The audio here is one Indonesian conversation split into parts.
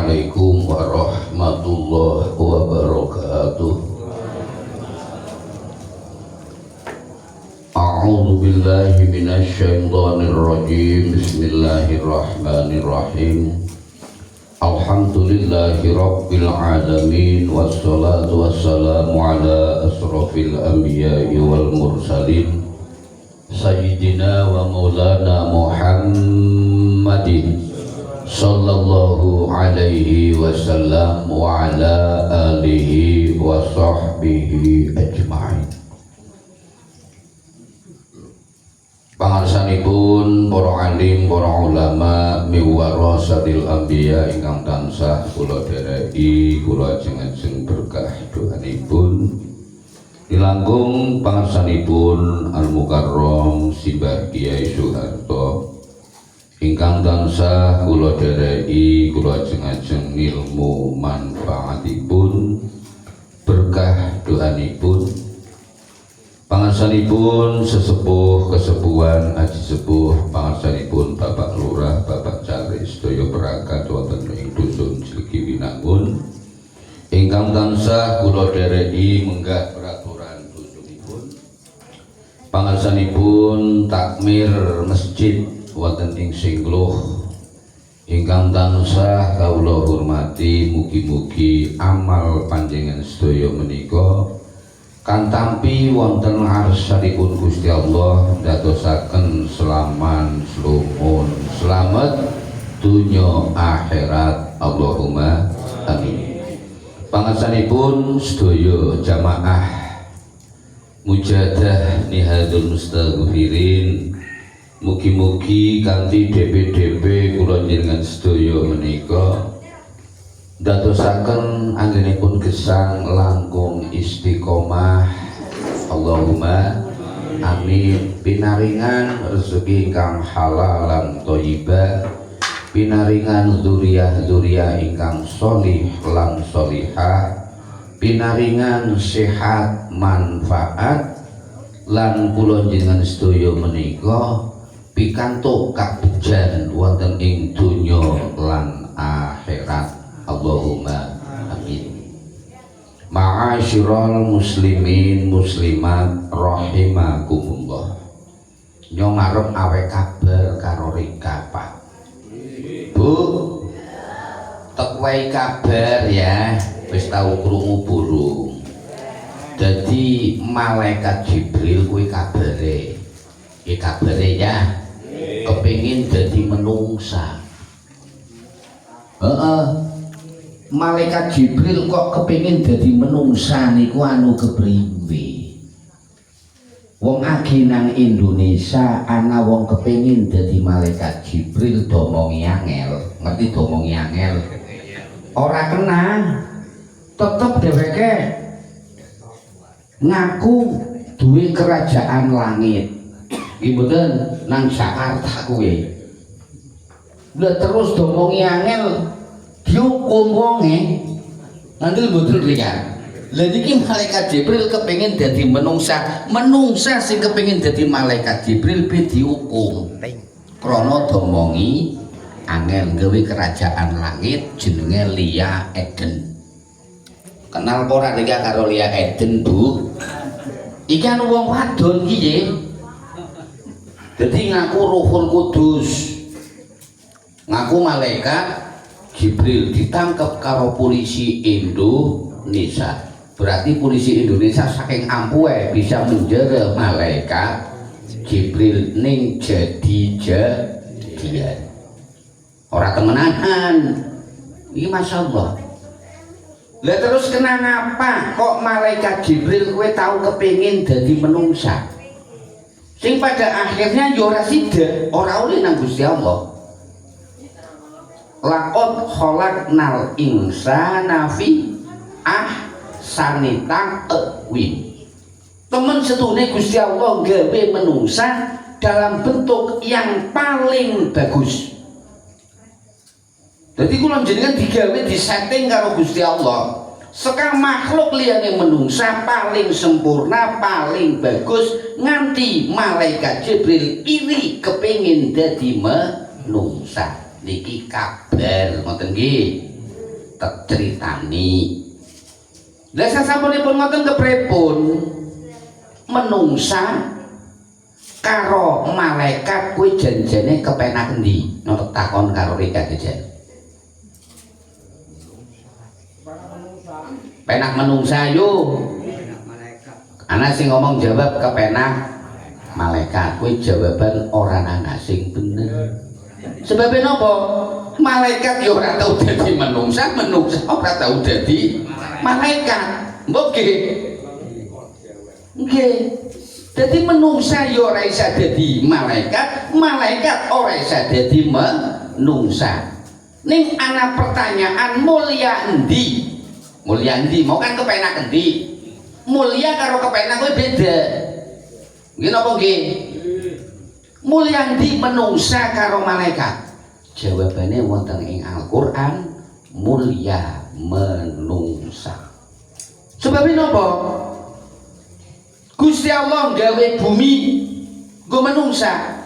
Assalamualaikum warahmatullahi wabarakatuh. A'udzu billahi minasy syaithanir rajim. Bismillahirrahmanirrahim. Alhamdulillahi rabbil alamin wassalatu wassalamu ala asrofil anbiya'i wal mursalin sayyidina wa maulana Muhammadin sallallahu alaihi wasallam wa ala alihi wa sahbihi ajma'in. Pangarsanipun para alim, para ulama miwarasatil anbiya ingkang tansah kula dhereki, kula ajeng-ajeng berkah doanipun dilangkung pangarsanipun Al Mukarram Simbah Kyai Soeharto ingkang tansah kula dhereki, kula ajeng-ajeng ilmu manfaatipun berkah doanipun pangarsanipun sesepuh kesepuhan Haji Sepuh pangarsanipun Bapak Lurah, Bapak Caleg sedaya perangkat wonten ing dusun Jlegi Winangun ingkang tansah kula dhereki menggah peraturan dusunipun pangarsanipun takmir masjid wonten ing Singluh ingkang tansah kawula hormati, mugi-mugi amal panjenengan sedaya menika kan tampi wonten arsanipun Gusti Allah dadosaken selaman slumun selamat dunya akhirat Allahumma amin. Pangarsanipun sedaya jamaah mujahadah nihadul mustaghfirin mugi-mugi kanthi DP-DP kula njenengan sedaya menika dadosaken anggenipun gesang langkung istiqomah Allahumma amin. Pinaringan rezeki ingkang halal lan thayyibah, pinaringan dzurriyyah ingkang sholih lan sholihah, pinaringan sehat manfaat lan kula njenengan sedaya menika pikantuk kabejan wonten ing donya lan akhirat Allahumma amin. Ma'asyiral muslimin muslimat rahimakumullah. Nyong arep awe kabar karo Rika Pak. Bu, tek wae kabar ya, wis tau krungu burung. Dadi malaikat Jibril kuwi kabare. Iki kabare ya. Kepengin dadi menungsa. Malaikat Jibril kok kepingin dadi menungsa niku anu kepriwe? Wong aginang Indonesia ana wong kepingin dadi malaikat Jibril domongi angel, ngerti domongi angel? Ora kena, tetep dheweke ngaku duwe kerajaan langit. Iki mboten nang Jakarta kuwi. Lah terus domongi angel dihukum wonge nanti mboten riyan. Lha niki malaikat Jibril kepengin dadi menungsa sing kepengin dadi malaikat Jibril pe dihukum krana domongi angel gawe kerajaan langit jenenge Lia Eden. Kenal ora niki karo Lia Eden, Bu? Iki anu wong wadon iki nggih. Dadi ngaku Ruhul Kudus. Ngaku malaikat Jibril ditangkap karo polisi Indonesia. Berarti polisi Indonesia saking ampuhe bisa menjara malaikat Jibril ning jadi-jadian. Ora temenanan. Iki masyaallah. Lah terus kena ngapa kok malaikat Jibril kowe tahu kepengin dadi menungsa? Sing pada akhirnya yo ora sida, ora oleh nang Gusti Allah. Laqad khalaqnal insana fi ahsani taqwim. Temen setune Gusti Allah gawe menungsa dalam bentuk yang paling bagus. Jadi kula jenengan digawe disetting karo Gusti Allah. Sekang makhluk liyane menungsa paling sempurna, paling bagus nganti malaikat Jibril iri kepengin dadi menungsa. Niki kabar ngoten nggih. tak ceritani. Lah sasampunipun ngoten kepripun menungsa karo malaikat kuwi janjane kepenak endi? Nek takon karo Rika jajan. Penak menungsa yo. Ana sing ngomong jawab kepenak malaikat. Kuwi jawaban orang ana sing bener. Sebabnya napa? Malaikat ya ora tau dadi menungsa, menungsa ora tau dadi malaikat. Mbok nggih. Nggih. Dadi menungsa ya ora isa dadi malaikat, malaikat ora isa dadi menungsa. Ning ana pertanyaan mulya endi? Mulya endi? Mau kan kepenak endi? Mulya karo kepenak kuwi beda. Nggih napa nggih? Mulya endi menungsa karo malaikat? Jawabane wonten ing Al-Qur'an, mulya menungsa. Sebab napa? Gusti Allah gawe bumi nggo menungsa.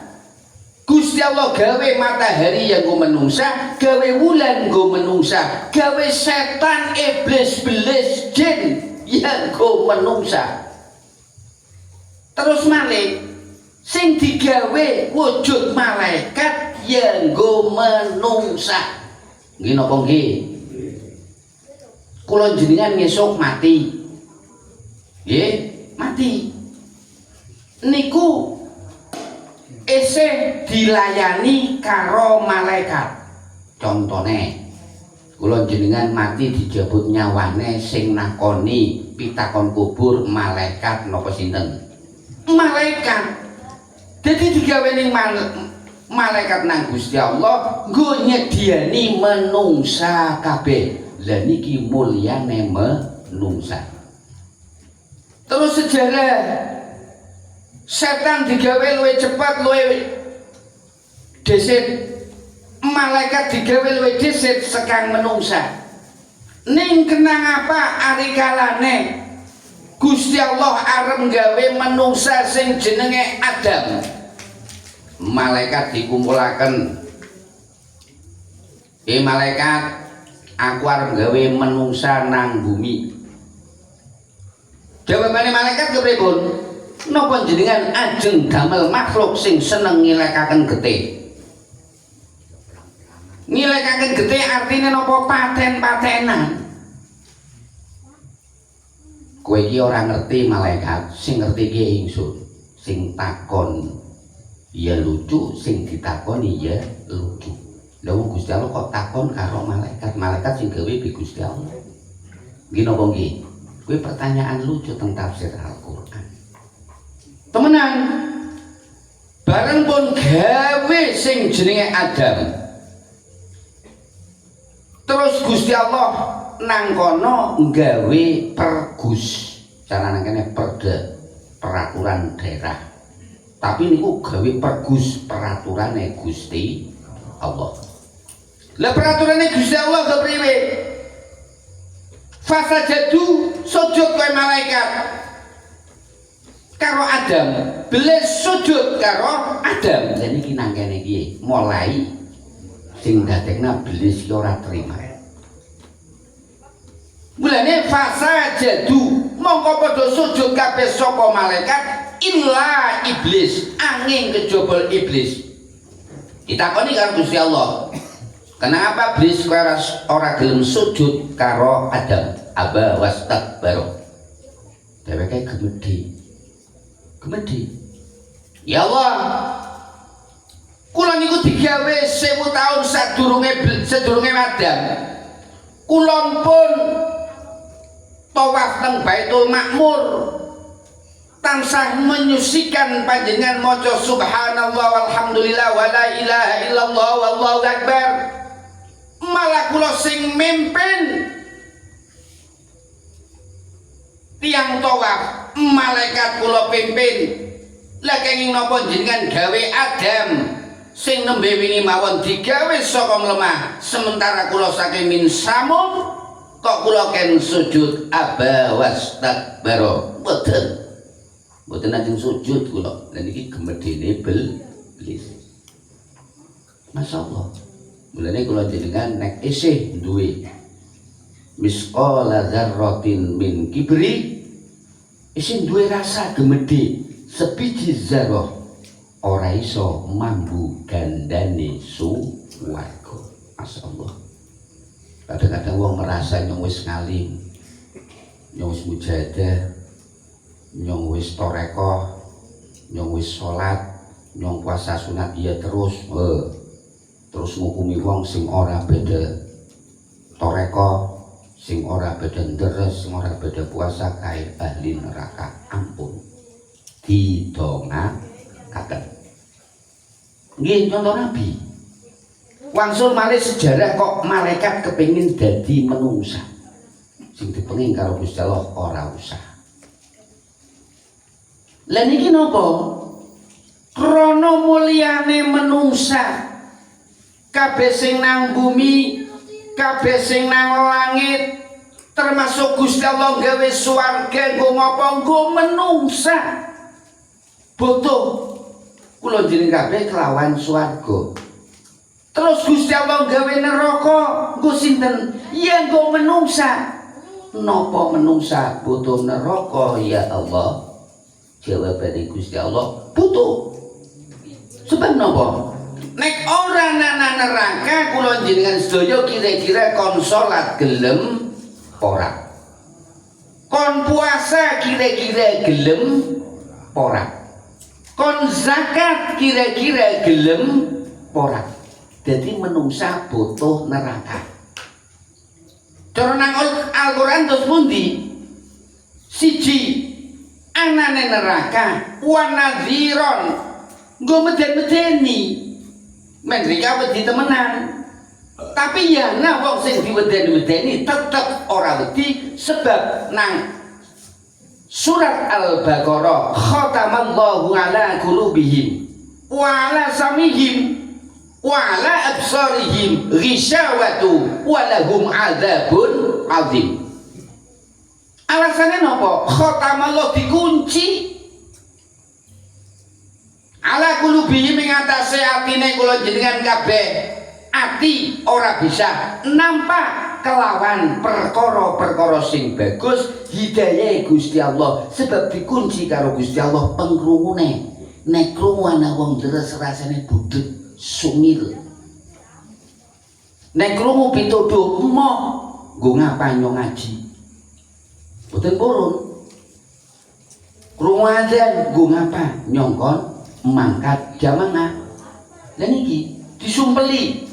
Gusti Allah gawe matahari yang nggo menungsa, gawe wulan nggo menungsa, gawe setan, iblis, belis, jin yang nggo menungsa. Terus malih sing digawe wujud malaikat yang nggo menungsa. Nggih napa nggih? Kula jenengan ngesuk mati. Nggih, mati. Niku isih dilayani karo malaikat. Contone kula jenengan mati dijabut nyawane sing nakoni pitakon kubur malaikat napa sinten? Malaikat. Jadi digaweni malaikat nang Gusti Allah nggo nyediani menungsa kabeh. Lah niki mulyane menungsa. Terus sejarah setan digawe luwih cepat luwih dhisik, malaikat digawe luwih dhisik sekang menungsa. Ning kenang apa ari kalane Gusti Allah arep gawe menungsa sing jenenge Adam. Malaikat dikumpulaken. Malaikat, aku arep gawe menungsa nang bumi. Jawabane malaikat kepripun? Napa jenengan ajeng damel makhluk sing seneng ngilekaken getih? Ngilekaken getih artine napa? Paten-patenan. Kowe iki ora ngerti malaikat, sing ngerti ki ingsun. Sing takon ya lucu, sing ditakoni ya lucu. Lha wong Gusti Allah kok takon karo malaikat, malaikat sing gawe bi Gusti Allah. Nggih napa nggih? Kuwi pertanyaan lucu tentang tafsir Al-Qur'an. Temenan. Bareng pun gawe sing jenenge Adam. Terus Gusti Allah nang kono nggawe pergus, cara nang kene perda, peraturan daerah. Tapi niku gawe pergus peraturane Gusti Allah. Lah peraturane Gusti Allah kepriwe? Fasajadu sujud kowe malaikat karo Adam, beles sujud karo Adam. Lah niki nang kene iki mulai sing dadekna beles ki ora terima. Mulane fasajadu mongko padha sujud kabeh saka malaikat illa iblis, angin kejaba iblis. Ditakoni karo Gusti Allah, kenapa iblis ora gelem sujud karo Adam? Aba wastakbaru. Dheweke gemedi. Ya Allah, kula niku digawe 1000 tahun sadurunge Adam. Kula pun tawaf teng Baitul Makmur tansah menyusikan panjenengan maca subhanallah walhamdulillah wala ilaha illallah wallahu akbar. Malah kula sing mimpin tiang tawaf, malaikat kula pimpin. Lah kenging napa jenengan gawe Adam sing nembe wingi mawon digawe saka mlemah, sementara kula saking min samun kok kula ken sujud aba wastakbara. Mboten ajeng sujud kula. Lah niki gemedene iblis. Masyaallah. Mulane kula jenengan nek isih duwe misqala dzarratin min kibri isin duwe rasa gemedhe sebiji zarah ora iso mambu gandane suwarga. Masyaallah. Kadang-kadang wong merasa nyong wis ngalim, nyong wis mujahadah, nyong wis tarekah, nyong wis salat, nyong puasa sunat iya terus ngukumi wong sing ora beda tarekah, sing ora beda ndres, sing ora beda puasa kae ahli neraka. Ampun didongakaken. Nggih contoh Nabi. Wangsul malih sejarah kok malaikat kepengin dadi menungsa. Sing dipengin karo Gusti Allah ora usah. Lah niki napa? Krana mulyane menungsa. Kabeh sing nang bumi, kabeh sing nang langit, termasuk Gusti Allah gawe swarga nggo ngapa? Nggo menungsa. Butuh kula jenengan kabeh kelawan swarga. Terus Gusti Allah gawe neraka nggo sinten? Ya nggo menungsa. Napa menungsa butuh neraka ya Allah? Jawabane Gusti Allah butuh. Sebab napa? Nek ora ana neraka kula jenengan sedaya kira-kira kon salat gelem ora? Kon puasa kira-kira gelem ora? Kon zakat kira-kira gelem ora? Jadi menungsa butuh neraka. Cara nang Al-Qur'an terus pundi? Siji anane neraka wa nadhiron nggo meden-medeni. Men rika wedi temenan. Tapi ya nah wong sing diweden-wedeni tetep ora wedi sebab nang surat Al-Baqarah khatamallahu ala qulubihim wa ala samihim wa ala absarihim ghishawatu wa lahum adzabun azim. Alasannya napa? Khatamallah dikunci ala qulubihim ing atase atine kula jenengan kabeh. Ati ora bisa nampak kelawan perkara-perkara sing bagus hidayah Gusti Allah sebab dikunci karo Gusti Allah pengrungune. Nek krungu ana wong deres rasane budhet sungil. Nek krungu pituduh emoh nggo ngapa nyong ngaji. Boten purun. Krungu adzan nggo ngapa nyongkon mangkat jamaah. Lah niki disumpeli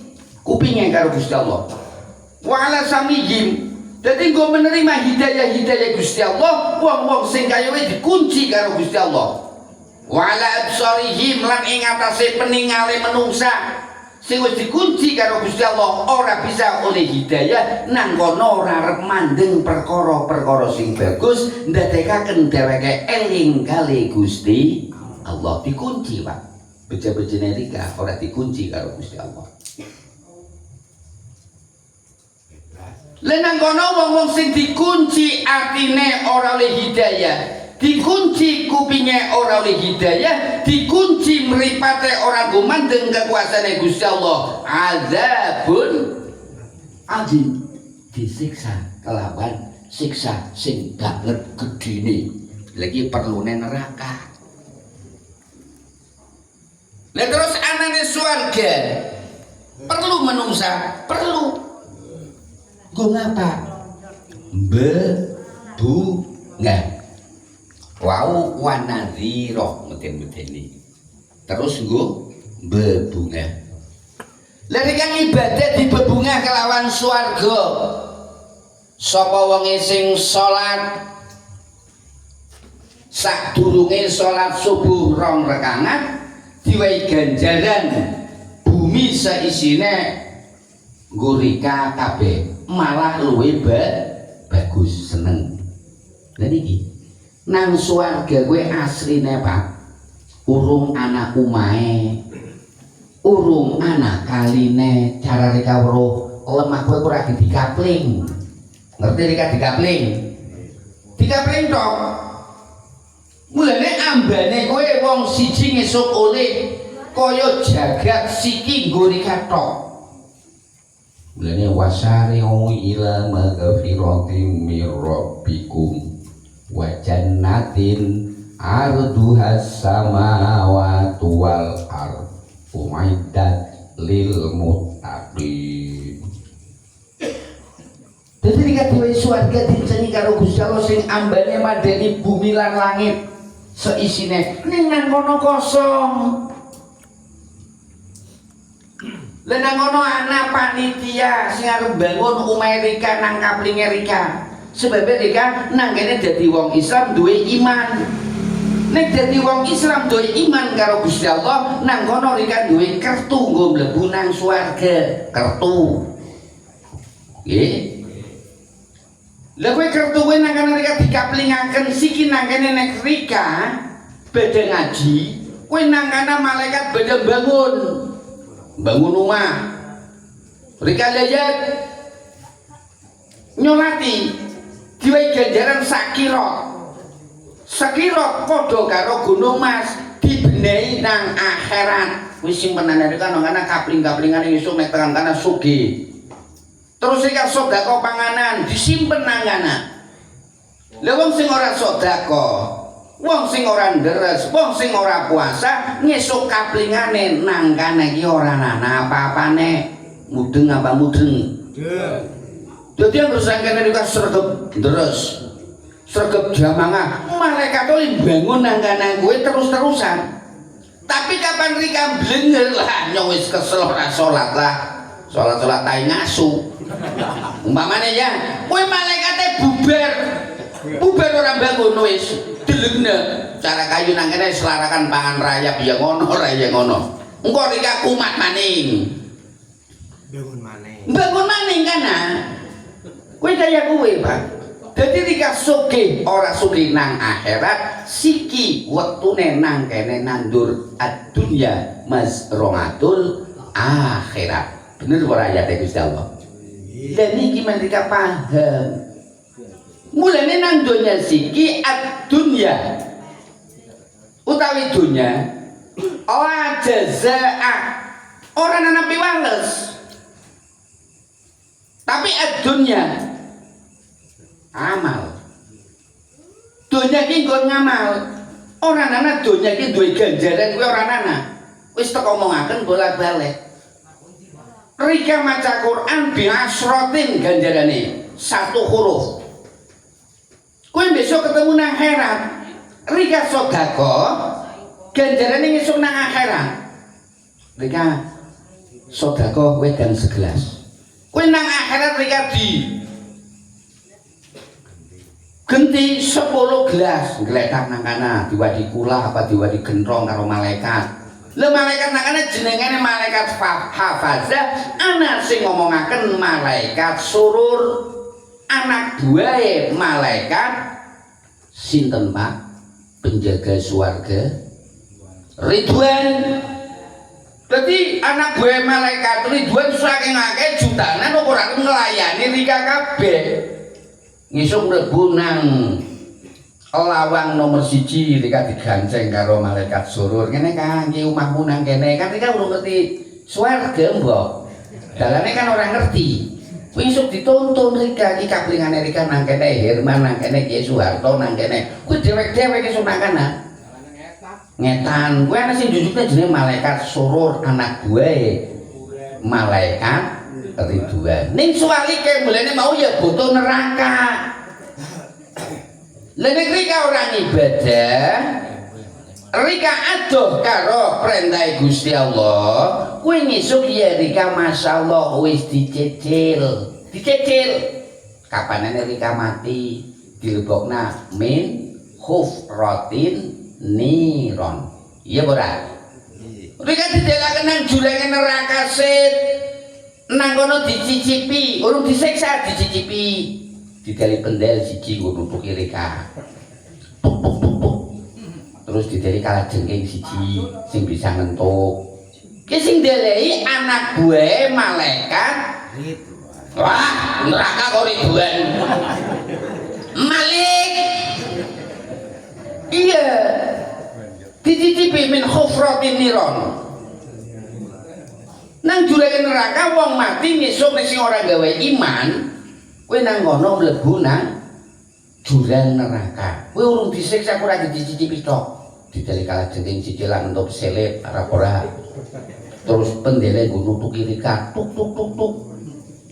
kupingnya karo Gusti Allah. Wa ala samihim. Dadi nggo menerima hidayah-hidayah Gusti Allah, wong-wong sing kaya wae dikunci karo Gusti Allah. Wa ala absarihim lan ing atase peningale menungsa sing wis dikunci karo Gusti Allah ora bisa oleh hidayah nang kono ora arep mandeng perkara-perkara sing bagus ndadekaken dheweke eling kali Gusti Allah. Dikunci, Pak. Beja-bejane rika ora dikunci karo Gusti Allah. Lenang kono wong-wong sing dikunci atine ora oleh hidayah, dikunci kupingnya ora oleh hidayah, dikunci mripate ora gumandeng kekuasaane Gusti Allah. Azabun azim, disiksa kelawan siksa sing banget gedine. Lagi perlune neraka. Lah terus anane swarga perlu menungsa, perlu. Nggo ngapa? Bebunga. Wau wanadhira meten-meteni. Terus nggo bebunga. Lah nek ibadah di bebunga kelawan swarga. Sapa wonge sing salat sadurunge salat subuh 2 rakaat diwehi ganjaran bumi saisine ngurika kabeh malah luwih bagus seneng. Lah niki nang swarga kowe asline Pak urung ana umahe, urung ana kaline, carane kawruh lemah kowe ora dikapling. Ngerti rika dikapling? Dikapling tok. Mulane ambane kowe wong siji ngesuk oleh kaya jagat siki nggo rika tok. Mulane wasari'u ila maghfiratin mir rabbikum wa jannatin arduhas samawati wal ardh uiddat lil muttaqin. Dadi dikatakan swarga dijenengi karo Gusti Allah sing ambane madeni bumi lan langit seisine ning nang kono kosong. Lah nang kono ana panitia sing arep bangun omahe Rika nang kaplinge Rika. Sebab Rika nang kene dadi wong Islam duwe iman. Nek dadi wong Islam duwe iman karo Gusti Allah, nang kono Rika duwe kertu nggo mlebu nang swarga, kertu. Nggih. Lah kowe kertu kowe nang kene Rika dikaplingaken siki nang kene nek Rika badhe ngaji, kowe nang kana malaikat badhe bangun rumah. Rika lihat nyolati diwai ganjaran sakira padha karo gunung mas dibenehi nang akhirat. Wis simpenan Rika nang kana kapling-kaplingane isuk nek tekan kana sugih. Terus Rika sedekah panganan disimpen nang kana. Lah wong sing ora sedekah, wong sing ora ndres, wong sing ora puasa ngesuk kaplingane nang kana iki ora ana apa-apane. Mudeng apa mudeng? Dadi anggere sangkene Rika sregep ndres. Sregep jamangah, malaikat iki bangun nang kana kowe terus-terusan. Tapi kapan Rika blenger lah nyong wis kesel ora salat lah. Salat-salat tai ngasu. Umpamane ya, kowe malaikate bubar ora bangun wis delegne. Cara kayu nang kene selarakan pangan rayap ya ngono ora ya ngono. Engko Rika kumat maning. Bangun maning kana. Kowe kaya kowe, Pak. Dadi Rika sugih ora sugih nang akhirat, siki wektune nang kene nandur ad-dunya mazra'atul akhirat. Bener ora ayate Gusti Allah. Dan iki mereka paham. Mulane nang donya siki ad-dunya utawi dunya ora jazaa ora ana piwales. Tapi ad-dunya amal. Dunya iki nggon ngamal. Ora ana dunya iki duwe ganjaran kuwi ora ana. Wis tak omongaken bolak-balik. Rika maca Quran biasrotin ganjarane 1 huruf. Kowe besok ketemu nang akhirat. Rika sedekah ganjarane ngesuk nang akhirat. Rika sedekah wedang segelas. Kowe nang akhirat Rika di genti 10 gelas ngletak nang kana diwadi kula apa diwadi gentrong karo malaikat. Lha malaikat nakane jenengane malaikat hafazah, ana sing ngomongaken malaikat surur, anak buahe malaikat sinten Pak? Penjaga swarga Ridwan. Dadi anak buahe malaikat Ridwan saking akeh jutanan ora nglayani Rika kabeh. Ngisuk mlebu nang lawang nomor 1 Rika diganceng karo malaikat surur. Kene Kang, iki omahmu nang kene. Kan Rika urung ngerti swarga, Mbok. Dalane kan ora ngerti. Kowe isuk dituntun Rika iki kaplingane Rika nang kene, Herman nang kene, Ki Soeharto nang kene. Kowe dhewek-dhewek isuk nang kana. Ngetan, kowe ana sing njujukne jenenge malaikat surur, anak buahe malaikat Ridwan. Ning suwalike mulane mau ya butuh neraka. Lah nek Rika ora ibadah, Rika adoh karo perintah Gusti Allah, kuwi ngisuk ya Rika masyaallah wis dicicil. Kapanane Rika mati dilebokna min khufratin niron. Iya ora? Rika didelaken nang jurenge neraka sit. Nang kono dicicipi, urung disiksa dicicipi. Dideli pendel siji nggo nutuki Rika. Terus dideli kalajengking siji sing bisa ngentuk. Ki sing delehi anak buahe malaikat Ridwan. Wah, neraka kok Ridwan. Malik. Iya. Dicicipi min khufratin niron. nang jurang neraka wong mati ngesuk nek sing ora gawe iman kowe nang kono mlebu nang jurang neraka kowe urung disiksa ora dicicipi tok dideli kalah jengking cicilan untuk selip ora terus pendele nggo nutuki rika tuk tuk tuk tuk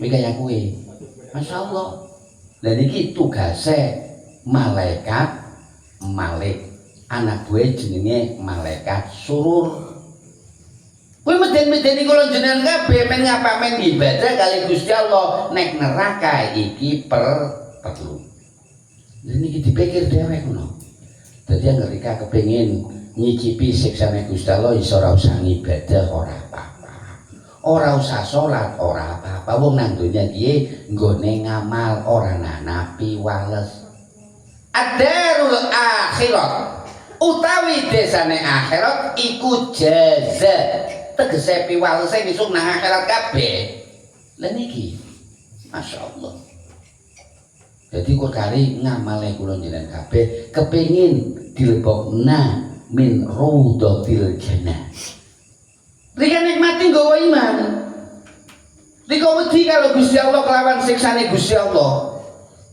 kuwi kaya kowe masyaallah lha niki tugase malaikat Malik anak gue jenenge malaikat surur kowe meden-medeni kula jenengan kabeh men ngapamen ibadah kali Gusti Allah nek neraka iki perlu. Lha niki dipikir dhewek ngono. Dadi ngerika kepengin nyicipi siksane Gusti Allah iso ora usah ibadah ora apa-apa. Ora usah salat ora apa-apa. Wong nang donya iki nggone ngamal ora napi wales. Ad-darul akhirat utawi desane akhirat iku jaza. Tegese piwalese besok nang akhirat kabeh. Lah niki masyaallah. Jadi kok kali ngamale kula jenengan kabeh kepengin dilebokna min raudhatil jannah. Rika nikmati nggawa iman. Rika wedi kalau Gusti Allah kelawan siksane Gusti Allah.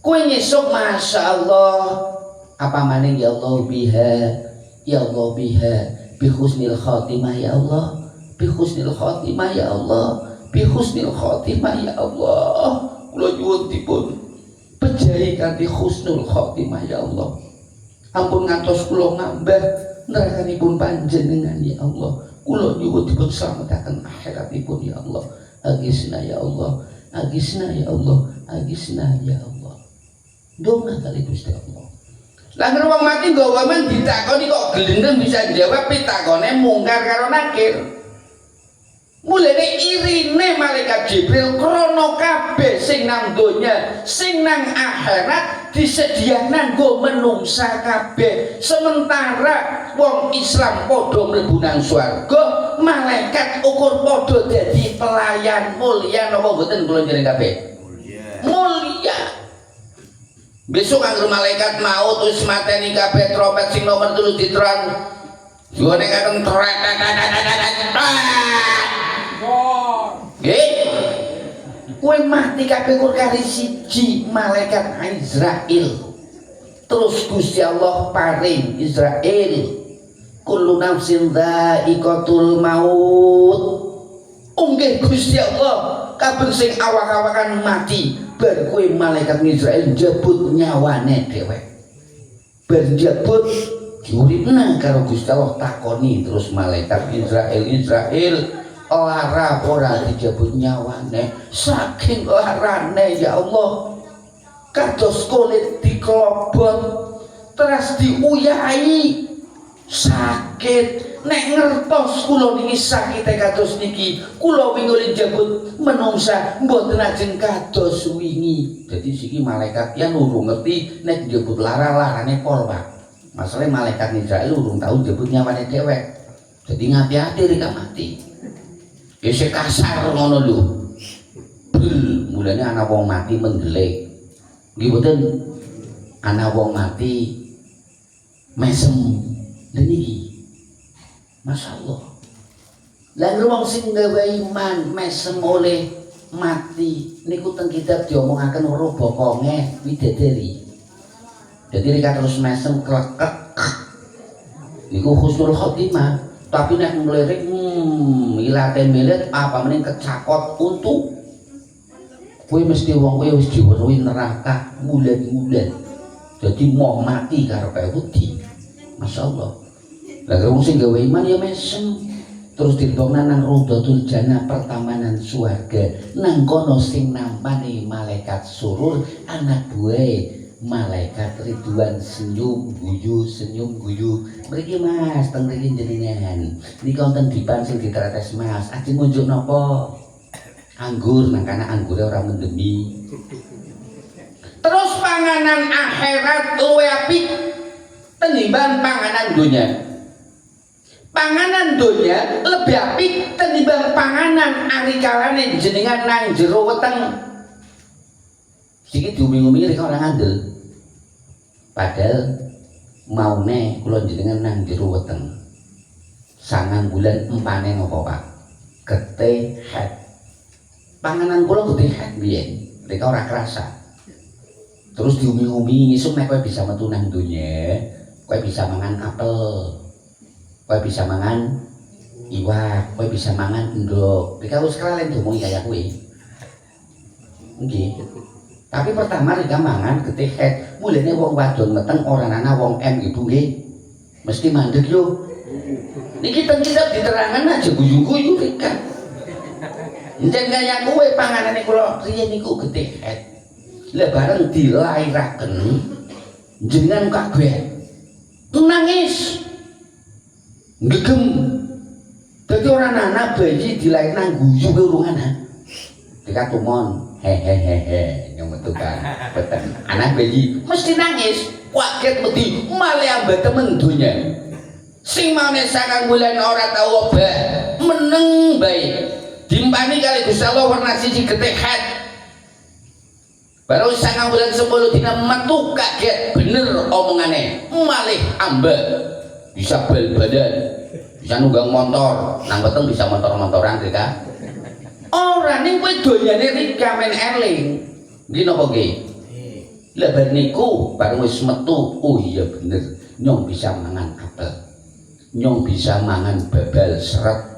Kowe nyesuk masyaallah apa maning ya Allah biha bi husnil khatimah ya Allah. Bi husnil khatimah ya Allah, bi husnil khatimah ya Allah. Kula nyuwun dipun pejahi kanthi husnul khatimah ya Allah. Ampun ngantos kula ngambah nerakanipun panjenengan ya Allah. Kula nyuwun dipun slametaken akhiratipun ya Allah. Agisna ya Allah, agisna ya Allah, agisna ya Allah. Donga kali Gusti Allah. Lah wong mati nggawa men ditakoni kok gelendeng bisa jawab pitakone mungkar karo nakir. Mulane irine malaikat Jibril krana kabeh sing nang donya, sing nang akhirat disediakna nggo menungsa kabeh. Sementara wong Islam padha mlebu nang swarga, malaikat ukur padha dadi pelayan mulya napa mboten kula njenengan kabeh? Mulya. Besok kanggo malaikat maut wis mateni kabeh trompet sing nomor 3 diterang. Juwane kakeng trek. Kowe mati kabeh kur kali siji malaikat Israil. Terus Gusti Allah paring Israil kullu nafsin dha'iqatul maut. Unggih Gusti Allah kabeh sing awak-awakan mati bar kowe malaikat Israil njebut nyawane dhewek. Bar njebut diuripna karo Gusti Allah takoni terus malaikat Israil lara ora dijebut nyawane saking larane ya Allah kados kulit diklobot terus diuyahi sakit nek ngertos kula niki sakite kados niki kula wingi njebut menungsa mboten ajeng kados wingi. Dadi siki malaikat yen urung ngerti nek njebut larane pol Pak. Masalahe malaikat Israil urung tau njebut nyawane dhewek. Jadi ngati-ati rika mati. Isih kasar ngono lho. Mulane ana wong mati menggelek. Nggih mboten ana wong mati mesem. Lha niki. Masyaallah. Lah wong sing gawe iman mesem oleh mati niku teng kitab diomongaken weruh bokonge widadari. Jadi rika terus mesem klekek. Niku husnul khotimah. Tapi nek melirik ilate milit apa mending kecakot untu kowe mesti wong kowe wis diweruhi neraka mulan-mulan jadi mau mati karepe wedi masyaallah. Lah wong sing gawe iman ya mesem terus dilebokna nang raudhatul jannah pertamanan swarga nang kono sing nampani malaikat surur anak buah malaikat Ridwan senyum guyu mriki Mas teng mriki jenengan niki wonten dipan sing ditretes Mas ajeng ngunjuk napa anggur nang kana anggure ora mendemi. Terus panganan akhirat luwih apik tinimbang panganan donya. Panganan donya lebih apik tinimbang panganan ari kalane jenengan nang jero weteng. Siki diumi-umi rek ora ngandel. Padahal maune kula jenengan nang jero weteng 9 bulan empane napa Pak getih head. Panganan kula getih head biyen, mereka ora kerasa. Terus diumi-umi ngisuk nek kowe bisa metu nang donya, kowe bisa mangan apel. Kowe bisa mangan iwak, kowe bisa mangan endhog. Mereka wis kelalen diomongi kaya kowe. Nggih. Tapi pertama rika mangan getih head, mulane wong wadon meteng ora ana wong M ibu nggih. Mesti mandeg yo. Niki teng kitab diterangan aja guyu-guyu rika. Njen kaya kowe panganane kula riyen niku getih head. Lah bareng dilairaken jenengan kabeh nangis. Ngegem. Dadi ora anak bayi dilair nang guyu ke urung ana. Dikatumon hehehehe nyemetukan beten. Anak bayi mesti nangis, kaget wedi male ambek temen donya. Sing maune sakang bulan ora tau obah, meneng bae. Dimpani kali Gusti Allah warna siji getih head. Baru sakang bulan 10 dina metu kaget bener omongane, malih ambek. Bisa bal badan, bisa nunggang motor, nang weteng bisa motor-motoran rika. Ora ning kowe donyane rika men eling. Nggih napa nggih? Lah bar niku bareng wis metu, oh iya bener, nyong bisa mangan apel. Nyong bisa mangan babal seret.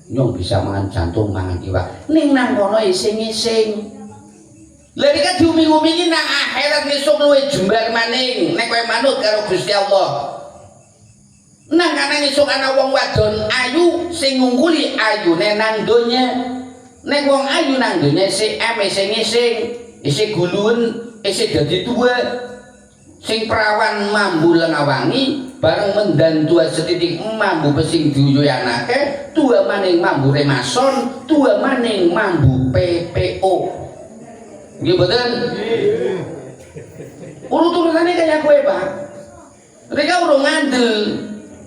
Nyong bisa mangan jantung, mangan iwak. Ning nang kono ising-ising. Lah rika diumi-umi nang akhirat ngesuk luwih jembar maning nek kowe manut karo Gusti Allah. Nang kana ngisuk ana wong wadon ayu sing ngungkuli ayune nang donya. Nek wong ayu nang donya sing ising-ising, isih gulun, isih dadi tuwa. Sing perawan mambu lengawangi, bareng mendan tua setitik mambu pesing diuyanake, tua maning mambu remason, tua maning mambu PPO. Nggih mboten? Urut-urutane kaya kowe, Pak. Mereka urung ngandel.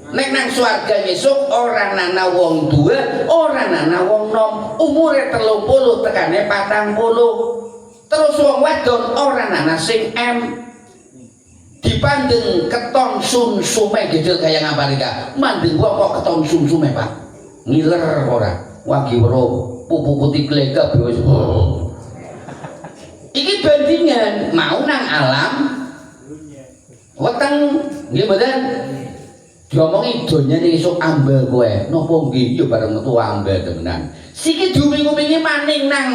Nek nang swarga besok ora ana wong tua, ora ana wong nom, umure 30 tekane 40. Terus wong wadon ora ana sing M. Dipandeng keton sumsume gedhe kaya ngapa rika. Mandeng wong kok keton sumsume, Pak. Ngiler ora. Wagi weruh pupu putih klega wis. Iki bandingan mau nang alam weteng nggih mboten. Diomongi donyane esuk ambal kowe. Napa nggih ya bareng metu ambal temenan. Siki diuming-umingi maning nang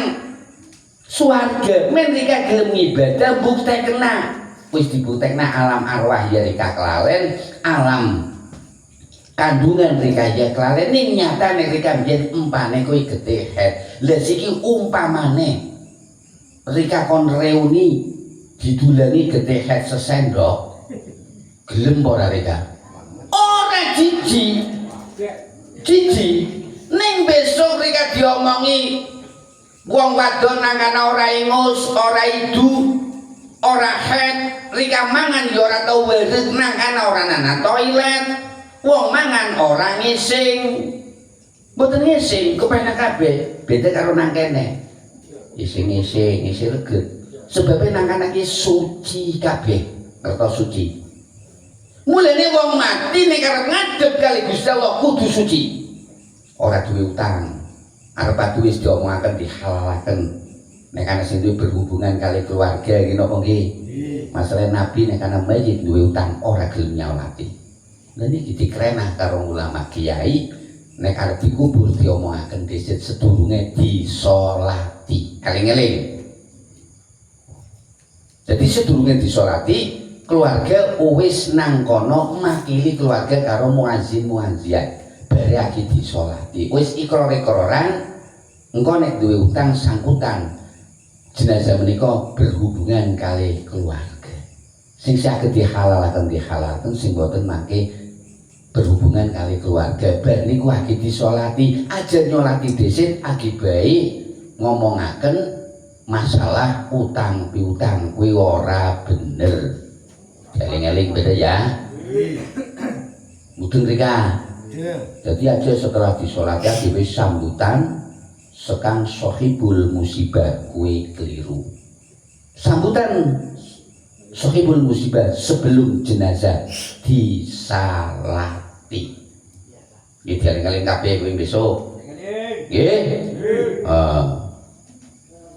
swarga. Men rika gelem ibadah buktekna. Wis dibuktekna alam arwah ya rika kelalen, alam kandungan rika ya kelalen. Ning nyatane rika biyen empane kowe getih head. Lah siki umpamane rika kon reuni didulani getih head sesendok. Gelem ora rika? Ora jiji ning besok rika diomongi wong wadon nang kana ora ingus, ora idu, ora head, rika mangan ya ora tau wedet nang kana ora ana toilet, wong mangan ora ngising. Mboten ngising kepenak kabeh, beda karo nang kene. Ising-ising, isih reget. Sebabnya nang kana iki suci kabeh, ngertos suci. Mulane wong mati nek arep ngadep kali Gusti Allah kudu suci. Ora duwe utang. Arep duwe wis diomongaken dihalalaken. Nek ana sing duwe berhubungan kali keluarga iki napa nggih? Masalah Nabi nek ana mayit duwe utang ora gelem nyolati. Lah niki dikrenah karo ulama kiai nek arep dikubur diomongaken dhisik sedurunge disolati. Eling-eling. Jadi sedurunge disolati keluarga wis nang kono makili keluarga karo muazin muaziat bare aki disolati wis ikrar-ikraran engko nek duwe utang sangkutan jenazah menika berhubungan kali keluarga sing saged dihalalaken sing boten mangke berhubungan kali keluarga bar niku aki disolati aja nyolati dhisik aki bae ngomongaken masalah utang piutang kuwi ora bener. Eling-eling beda ya. Mudeng rika. Jadi aja setelah disolati dhewe sambutan sekang sohibul musibah kue keliru. Sambutan sohibul musibah sebelum jenazah disalati. Nggih eling-eling kabeh kuwi besok. Nggih.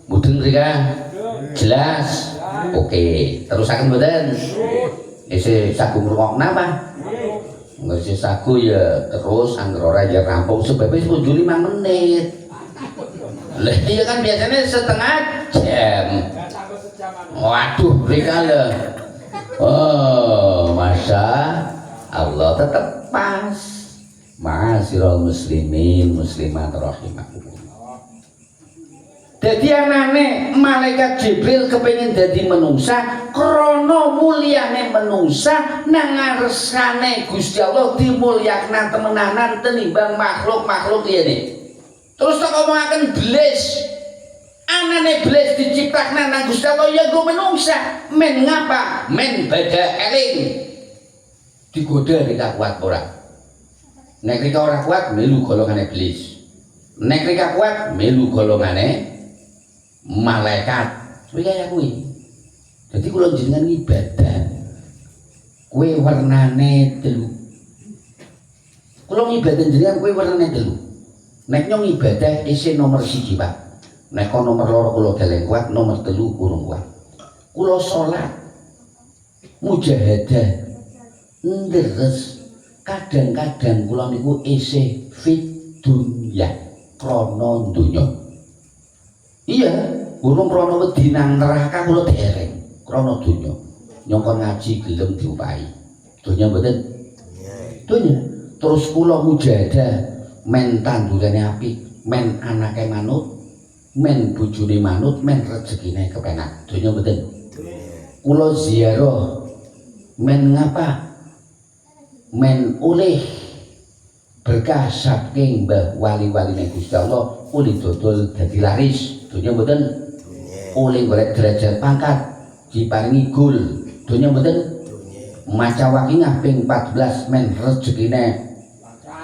Mudeng mrika. Jelas. Oke, terusaken mboten? Isih sagu ngrungokna apa? Nggih sagu ya terus angger ora ya rampung sebab wis 5 menit. Lah iya kan biasanya setengah jam. Waduh, mrika lho. Oh, Masya Allah tetap pas. Ma'asyiral muslimin muslimat rahimakumullah. Dadi anane malaikat Jibril kepengin dadi menungsa krana mulyane menungsa nang ngarsane Gusti Allah dimulyakna temenanan tenimbang makhluk-makhluk liyane. Terus tak ngomongaken iblis. Anane iblis diciptakna nang Gusti Allah ya go menungsa. Men ngapa? Men bada eling. Digoda rika kuat ora. Nek rika ora kuat melu golongan iblis. Nek rika kuat melu golongane malaikat. Kuwi kaya kuwi. Dadi kula jenengan ibadah. Kuwi warnane telu. Kula ibadah jenengan kuwi warnane telu. Nek nyong ibadah isih nomor 1, Pak. Nek nomor 2 kula deleng kuat, nomor 3 kurang kuat. Kula salat mujahadah nderes kadang-kadang kula niku isih fit dunya krana donya. Iya, urung krana wedi nang neraka kula dereng krana donya. Nyongko ngaji gelem diupahi. Donya mboten? Donya. Terus kula mujahadah men tandurane apik, men anake manut, men bojone manut, men rezekine kepenak. Donya mboten? Kula ziarah men ngapa? Men oleh berkah saking mbah wali-waline Gusti Allah, oleh dodol dadi laris. Donya mboten? Oleh golek derajat pangkat, diparingi gul. Donya mboten? Maca wakingah ping 14 men rezekine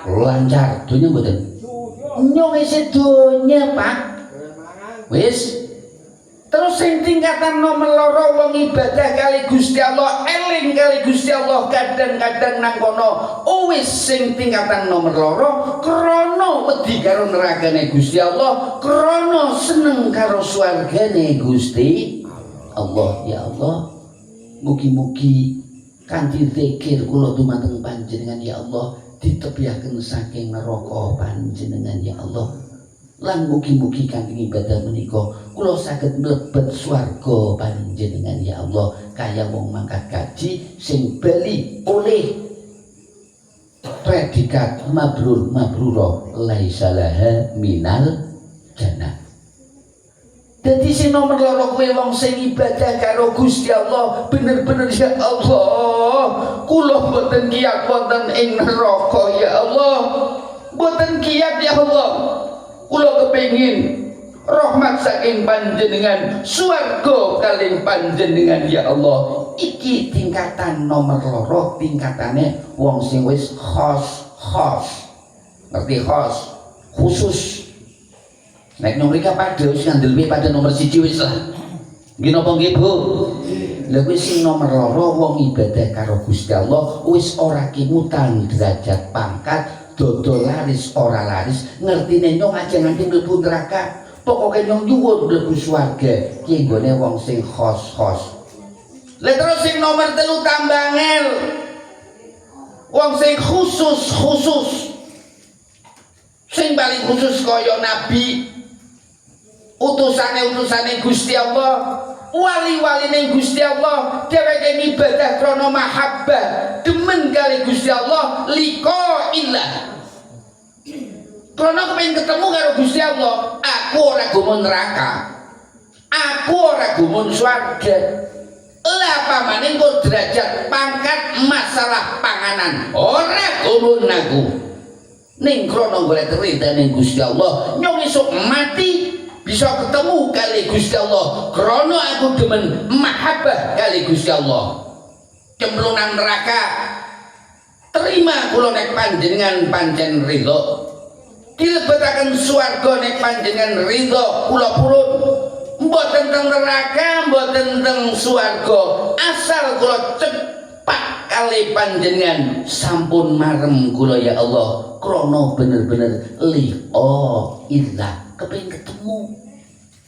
lancar. Donya mboten? Nyong isih donya, Pak. Wis. Terus sing tingkatan nomor 2 wong ibadah kali Gusti Allah, eling kali Gusti Allah kadang-kadang nang kono. Wis sing tingkatan nomor 2 krana wedi karo nerakane Gusti Allah, krana seneng karo swargane Gusti Allah. Ya Allah, mugi-mugi kanthi zikir kula dumateng panjenengan ya Allah ditebihaken saking neraka panjenengan ya Allah. Lan mugi-mugi kanthi ibadah menika kula saged mlebet swarga panjenengan ya Allah kaya wong mangkat kaji sing bali oleh predikat mabrur mabrura laisa laha minal jannah. Dadi sing nomor 2 kuwi wong sing ibadah karo Gusti Allah bener-bener ya Allah kula boten kiyat wonten ing neraka ya Allah, boten kiyat ya Allah. Kula kepengin rahmat saking panjenengan, swarga kalih panjenengan ya Allah. Iki tingkatan nomor 2, tingkatane wong sing wis khos. Ngerti khos? Khusus. Nek nomrika padha wis ngandel pada nomor 1 wis lah. Nggih napa nggih Bu? Lha kuwi sing nomor 2 wong ibadah karo Gusti Allah wis ora kimutan derajat pangkat dodol laris ora laris, ngertine nyong aja nganti mlebu neraka. Pokoke nyong nyuwun mlebu swarga. Ki nggone wong sing khos. Lah terus sing nomor 3 tambah angel. Wong sing khusus. Sing paling khusus kaya nabi. Utusane Gusti Allah, wali-waline Gusti Allah, dheweke ibadah krana mahabbah, demen kali Gusti Allah, liqa illah. Krana kepengin ketemu karo Gusti Allah, aku ora gumun neraka. Aku ora gumun swarga. Lah pamane engko derajat pangkat masalah panganan, ora gumun aku. Ning krana golek ridane Gusti Allah, nyong esuk mati bisa ketemu kali Gusti Allah krana aku demen mahabbah kali Gusti Allah. Cemplungan neraka terima kula nek panjenengan pancen ridho, dilebetaken swarga nek panjenengan ridho kula purun. Mboten teng neraka, mboten teng swarga, asal kula cepat kali panjenengan sampun marem kula ya Allah krana bener-bener illah kepengin ketemu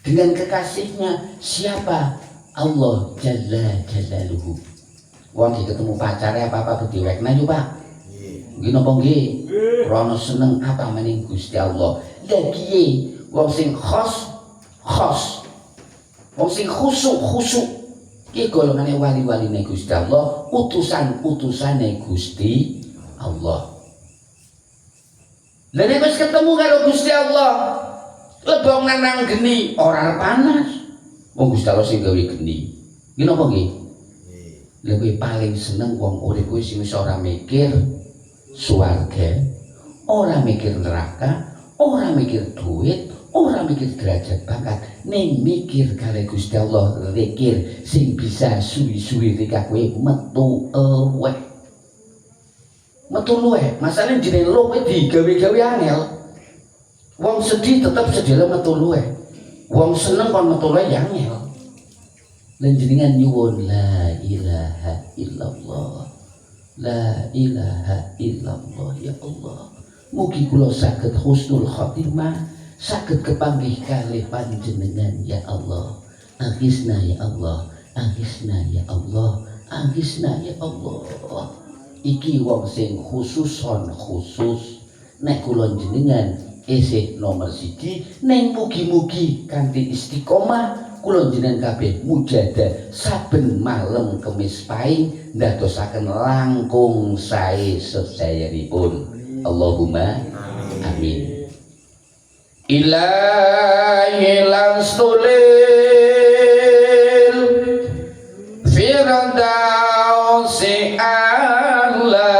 dengan kekasihnya. Siapa? Allah Jalla Jalaluhu. Wong ketemu pacare apa-apa diwekna yo Pak. Nggih napa nggih? Krana seneng apa maning Gusti Allah. Lah piye wong sing khos wong sing khusuk iki golongane wali-waline Gusti Allah, utusan-utusane Gusti Allah. Lah nek wis ketemu karo Gusti Allah, lebong nang geni ora panas. Wong Gusti Allah sing gawe geni. Nggih napa nggih? Lha kowe paling seneng wong urip kuwi sing wis ora mikir swarga, ora mikir neraka, ora mikir duit, ora mikir derajat bakat, ning mikir karo Gusti Allah, zikir sing bisa suwi-suwi rika kowe metu luweh. Metu luweh, masane jenenge luweh digawe-gawe angel. Wong sedih tetep sedih metu luweh. Wong seneng kon metu luweh ya angel. Lan jenengan nyuwun la ilaha illallah. La ilaha illallah ya Allah. Mugi kula saged husnul khotimah, saged kepanggih kalih panjenengan ya Allah. Agisna ya Allah, agisna ya Allah, agisna ya Allah. Iki wong sing khusus nek kula jenengan isih nomor 1 ning mugi-mugi kanthi istiqomah kula jenengan kabeh mujadah saben malam Kemis Pahing ndadosaken langkung sae sedayanipun. Allahumma amin. Ilahi lanstulil firdausi a'la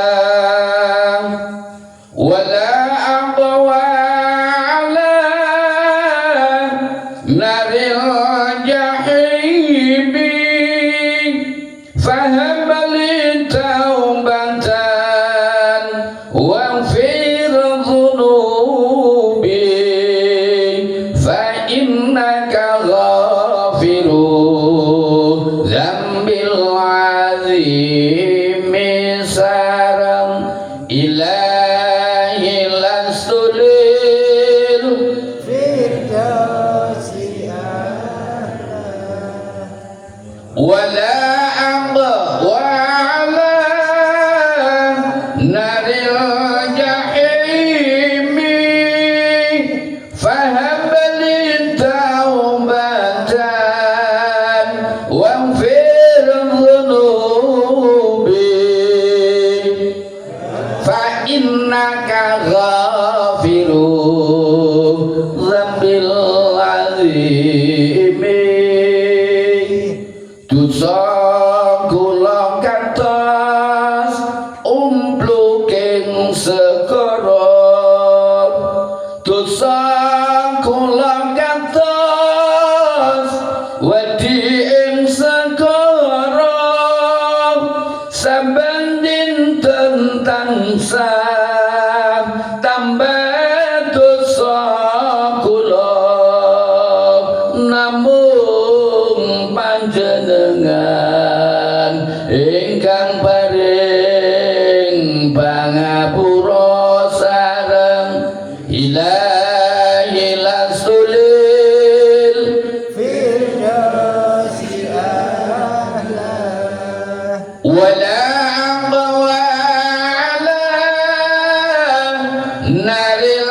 wala aqwa ala naril jahimi faham li taubatan waghfir dhunubi fa innaka ghafiru dzambil azimi sarang ilahi lastulil firdausi wala amba wa ala naril jahimi fahab li taubatan waghfir dhunubi fa innaka ghafiru dzambil azimi. Dosa kula kantos umpluking segara, dosa kula kantos wedi ing segara, saben dinten tansah tambah dosa kula namung panjenengan ingkang paring pangapura sareng ilahi lastulil firdausi a'la wala aqwa ala naril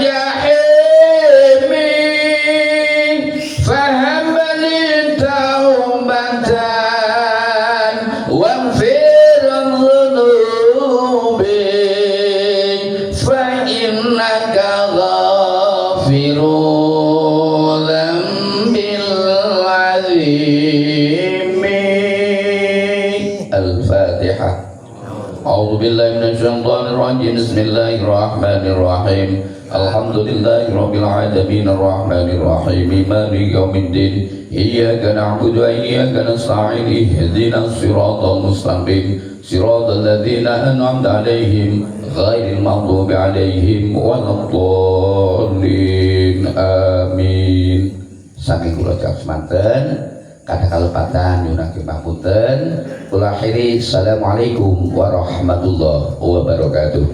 jahimi faham li taubatan waghfir dhunubi fa innaka ghafiru dzambil azimi. Al-Fatihah. A'udzu billahi minasyaitonir rajim. Bismillahirrahmanirrahim. Alhamdulillahirabbil alamin arrahmanir rahim maliki yaumiddin. Iyyaka na'budu wa iyyaka nasta'in ihdinas siratal mustaqim siratal ladzina an'amta 'alaihim ghairil maghdubi 'alaihim waladdallin. Amin. Saking kula cak semanten kata kalepatan nyunaken pamunten kula akhiri assalamualaikum warahmatullahi wabarakatuh.